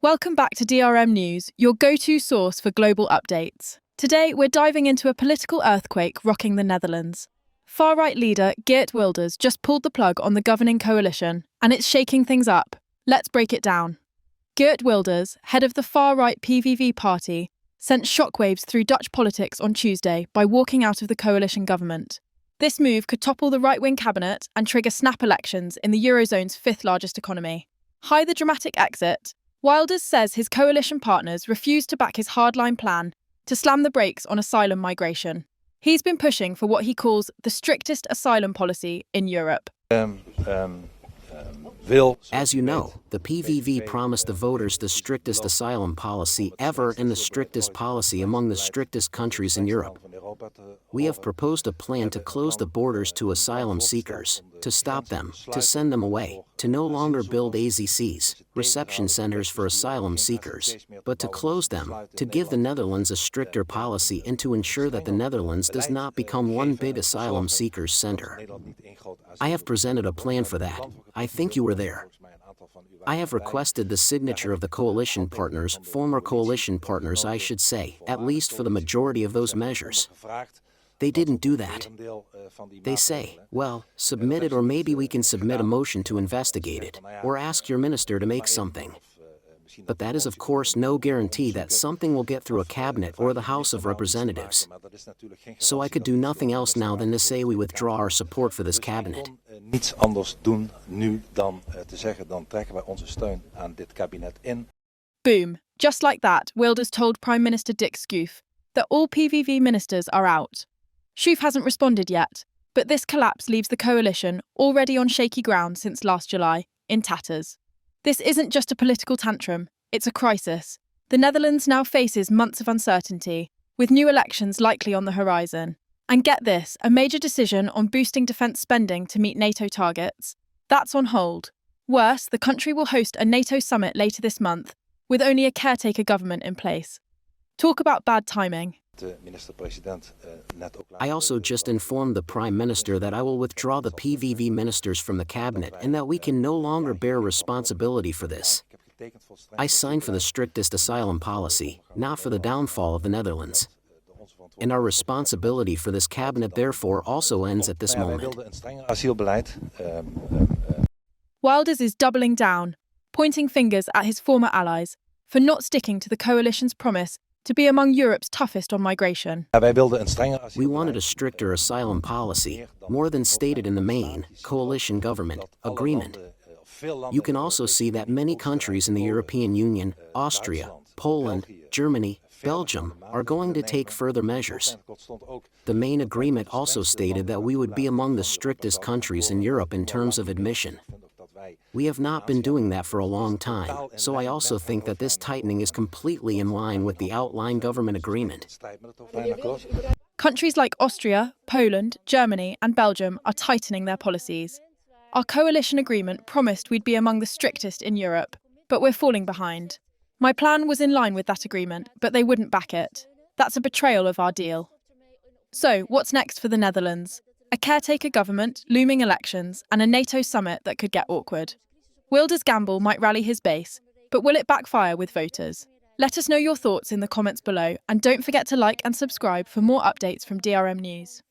Welcome back to DRM News, your go-to source for global updates. Today, we're diving into a political earthquake rocking the Netherlands. Far-right leader Geert Wilders just pulled the plug on the governing coalition, and it's shaking things up. Let's break it down. Geert Wilders, head of the far-right PVV party, sent shockwaves through Dutch politics on Tuesday by walking out of the coalition government. This move could topple the right-wing cabinet and trigger snap elections in the Eurozone's fifth-largest economy. Hide the dramatic exit. Wilders says his coalition partners refused to back his hardline plan to slam the brakes on asylum migration. He's been pushing for what he calls the strictest asylum policy in Europe. As you know, the PVV promised the voters the strictest asylum policy ever and the strictest policy among the strictest countries in Europe. We have proposed a plan to close the borders to asylum seekers, to stop them, to send them away, to no longer build AZCs, reception centers for asylum seekers, but to close them, to give the Netherlands a stricter policy and to ensure that the Netherlands does not become one big asylum seekers center. I have presented a plan for that. I think you were there. I have requested the signature of the coalition partners, former coalition partners I should say, at least for the majority of those measures. They didn't do that. They say, well, submit it or maybe we can submit a motion to investigate it, or ask your minister to make something. But that is of course no guarantee that something will get through a cabinet or the House of Representatives. So I could do nothing else now than to say we withdraw our support for this cabinet. Niets anders doen nu dan te zeggen dan trekken wij onze steun aan dit kabinet in. Boom. Just like that, Wilders told Prime Minister Schoof that all PVV ministers are out. Schoof hasn't responded yet, but this collapse leaves the coalition, already on shaky ground since last July, in tatters. This isn't just a political tantrum, it's a crisis. The Netherlands now faces months of uncertainty, with new elections likely on the horizon. And get this, a major decision on boosting defence spending to meet NATO targets. That's on hold. Worse, the country will host a NATO summit later this month, with only a caretaker government in place. Talk about bad timing. I also just informed the Prime Minister that I will withdraw the PVV ministers from the cabinet and that we can no longer bear responsibility for this. I signed for the strictest asylum policy, not for the downfall of the Netherlands. And our responsibility for this cabinet therefore also ends at this moment. Wilders is doubling down, pointing fingers at his former allies for not sticking to the coalition's promise to be among Europe's toughest on migration. We wanted a stricter asylum policy, more than stated in the main coalition government agreement. You can also see that many countries in the European Union, Austria, Poland, Germany, Belgium, are going to take further measures. The main agreement also stated that we would be among the strictest countries in Europe in terms of admission. We have not been doing that for a long time, so I also think that this tightening is completely in line with the outline government agreement. Countries like Austria, Poland, Germany, and Belgium are tightening their policies. Our coalition agreement promised we'd be among the strictest in Europe, but we're falling behind. My plan was in line with that agreement, but they wouldn't back it. That's a betrayal of our deal. So, what's next for the Netherlands? A caretaker government, looming elections, and a NATO summit that could get awkward. Wilders' gamble might rally his base, but will it backfire with voters? Let us know your thoughts in the comments below, and don't forget to like and subscribe for more updates from DRM News.